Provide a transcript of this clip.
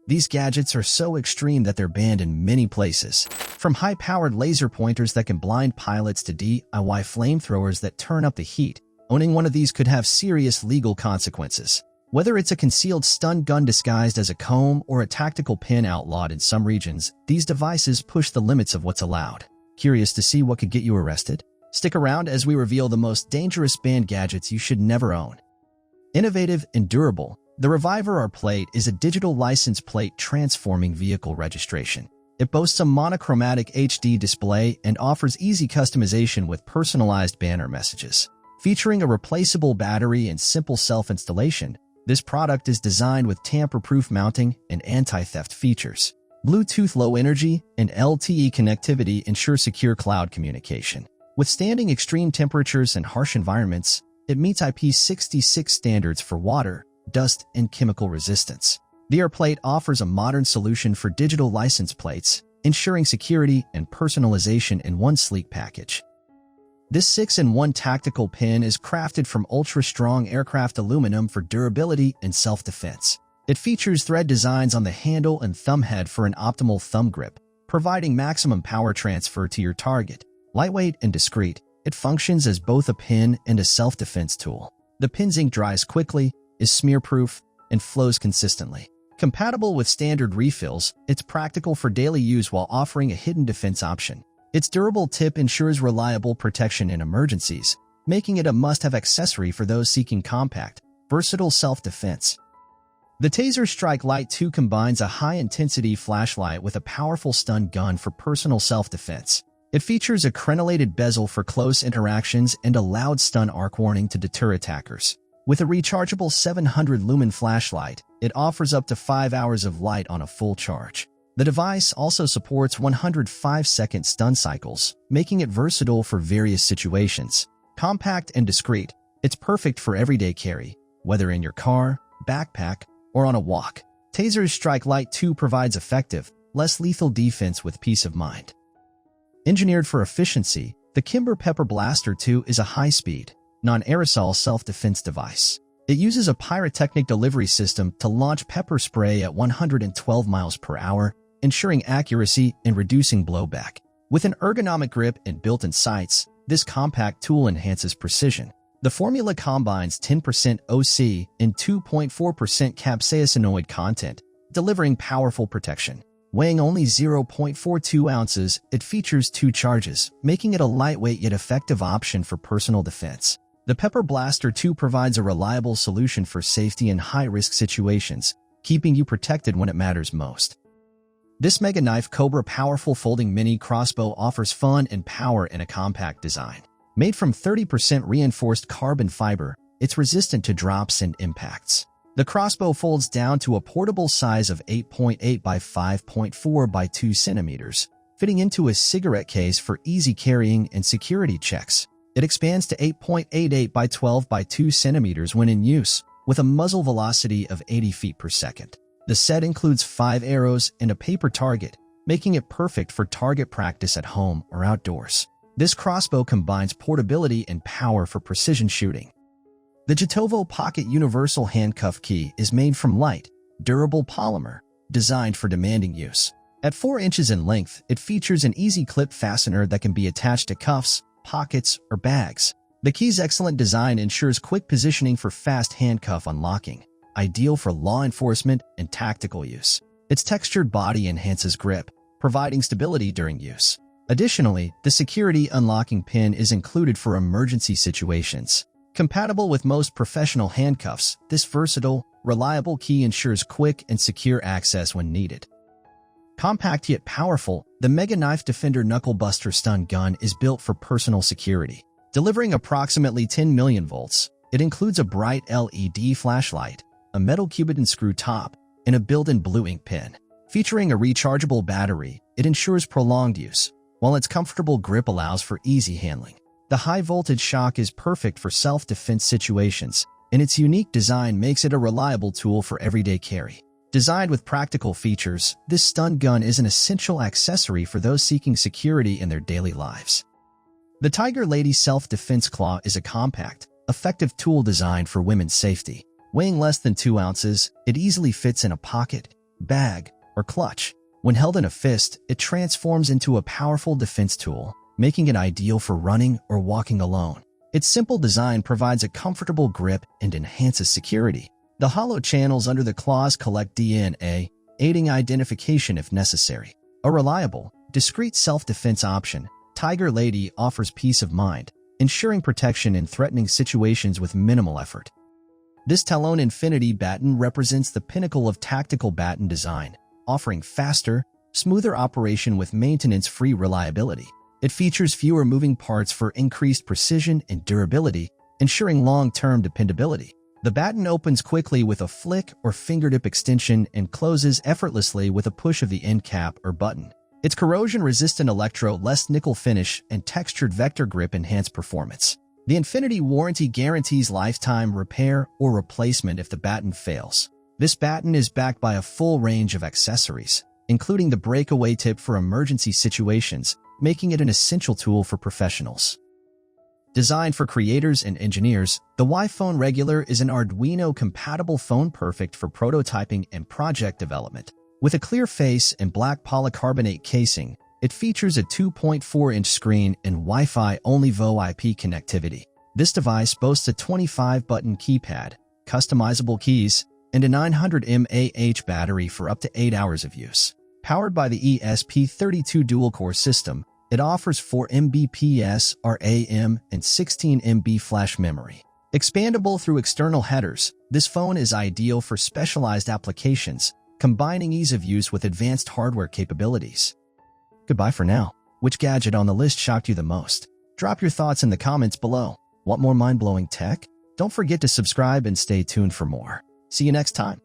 These gadgets are so extreme that they're banned in many places. From high-powered laser pointers that can blind pilots to DIY flamethrowers that turn up the heat, owning one of these could have serious legal consequences. Whether it's a concealed stun gun disguised as a comb or a tactical pin outlawed in some regions, these devices push the limits of what's allowed. Curious to see what could get you arrested? Stick around as we reveal the most dangerous banned gadgets you should never own. Innovative and durable, the Reviver RPLATE is a digital license plate transforming vehicle registration. It boasts a monochromatic HD display and offers easy customization with personalized banner messages. Featuring a replaceable battery and simple self-installation, this product is designed with tamper-proof mounting and anti-theft features. Bluetooth Low Energy and LTE connectivity ensure secure cloud communication. Withstanding extreme temperatures and harsh environments, it meets IP66 standards for water, dust, and chemical resistance. The RPLATE offers a modern solution for digital license plates, ensuring security and personalization in one sleek package. This 6-in-1 tactical pin is crafted from ultra-strong aircraft aluminum for durability and self-defense. It features thread designs on the handle and thumb head for an optimal thumb grip, providing maximum power transfer to your target. Lightweight and discreet, it functions as both a pin and a self-defense tool. The pin's ink dries quickly, is smear-proof, and flows consistently. Compatible with standard refills, it's practical for daily use while offering a hidden defense option. Its durable tip ensures reliable protection in emergencies, making it a must-have accessory for those seeking compact, versatile self-defense. The TASER STRIKELIGHT 2 combines a high-intensity flashlight with a powerful stun gun for personal self-defense. It features a crenellated bezel for close interactions and a loud stun arc warning to deter attackers. With a rechargeable 700-lumen flashlight, it offers up to 5 hours of light on a full charge. The device also supports 105-second stun cycles, making it versatile for various situations. Compact and discreet, it's perfect for everyday carry, whether in your car, backpack, or on a walk. TASER's STRIKELIGHT 2 provides effective, less lethal defense with peace of mind. Engineered for efficiency, the KIMBER PEPPERBLASTER 2 is a high-speed, non-aerosol self-defense device. It uses a pyrotechnic delivery system to launch pepper spray at 112 miles per hour, ensuring accuracy and reducing blowback. With an ergonomic grip and built-in sights, this compact tool enhances precision. The formula combines 10% OC and 2.4% capsaicinoid content, delivering powerful protection. Weighing only 0.42 ounces, it features 2 charges, making it a lightweight yet effective option for personal defense. The PEPPERBLASTER 2 provides a reliable solution for safety in high-risk situations, keeping you protected when it matters most. This MEGAKNIFE COBRA powerful folding mini crossbow offers fun and power in a compact design. Made from 30% reinforced carbon fiber, it's resistant to drops and impacts. The crossbow folds down to a portable size of 8.8 by 5.4 by 2 centimeters, fitting into a cigarette case for easy carrying and security checks. It expands to 8.88 by 12 by 2 centimeters when in use, with a muzzle velocity of 80 feet per second. The set includes 5 arrows and a paper target, making it perfect for target practice at home or outdoors. This crossbow combines portability and power for precision shooting. The JOTOVO Pocket Universal Handcuff Key is made from light, durable polymer, designed for demanding use. At 4 inches in length, it features an easy clip fastener that can be attached to cuffs, pockets, or bags. The key's excellent design ensures quick positioning for fast handcuff unlocking, ideal for law enforcement and tactical use. Its textured body enhances grip, providing stability during use. Additionally, the security unlocking pin is included for emergency situations. Compatible with most professional handcuffs, this versatile, reliable key ensures quick and secure access when needed. Compact yet powerful, the MEGAKNIFE Defender Knuckle Buster Stun Gun is built for personal security. Delivering approximately 10 million volts, it includes a bright LED flashlight, a metal Cubiton screw top, and a built-in blue ink pen. Featuring a rechargeable battery, it ensures prolonged use, while its comfortable grip allows for easy handling. The high-voltage shock is perfect for self-defense situations, and its unique design makes it a reliable tool for everyday carry. Designed with practical features, this stun gun is an essential accessory for those seeking security in their daily lives. The TIGERLADY Self-Defense Claw is a compact, effective tool designed for women's safety. Weighing less than 2 ounces, it easily fits in a pocket, bag, or clutch. When held in a fist, it transforms into a powerful defense tool, making it ideal for running or walking alone. Its simple design provides a comfortable grip and enhances security. The hollow channels under the claws collect DNA, aiding identification if necessary. A reliable, discreet self-defense option, TIGERLADY offers peace of mind, ensuring protection in threatening situations with minimal effort. This TALON Infinity baton represents the pinnacle of tactical baton design, offering faster, smoother operation with maintenance-free reliability. It features fewer moving parts for increased precision and durability, ensuring long-term dependability. The baton opens quickly with a flick or fingertip extension and closes effortlessly with a push of the end cap or button. Its corrosion-resistant electro-less nickel finish and textured vector grip enhance performance. The Infinity warranty guarantees lifetime repair or replacement if the baton fails. This baton is backed by a full range of accessories, including the breakaway tip for emergency situations, making it an essential tool for professionals. Designed for creators and engineers, the WIPHONE Regular is an Arduino-compatible phone perfect for prototyping and project development. With a clear face and black polycarbonate casing, it features a 2.4-inch screen and Wi-Fi-only VoIP connectivity. This device boasts a 25-button keypad, customizable keys, and a 900 mAh battery for up to 8 hours of use. Powered by the ESP32 dual-core system, it offers 4 Mbps RAM and 16 MB flash memory. Expandable through external headers, this phone is ideal for specialized applications, combining ease of use with advanced hardware capabilities. Goodbye for now. Which gadget on the list shocked you the most? Drop your thoughts in the comments below. Want more mind-blowing tech? Don't forget to subscribe and stay tuned for more. See you next time.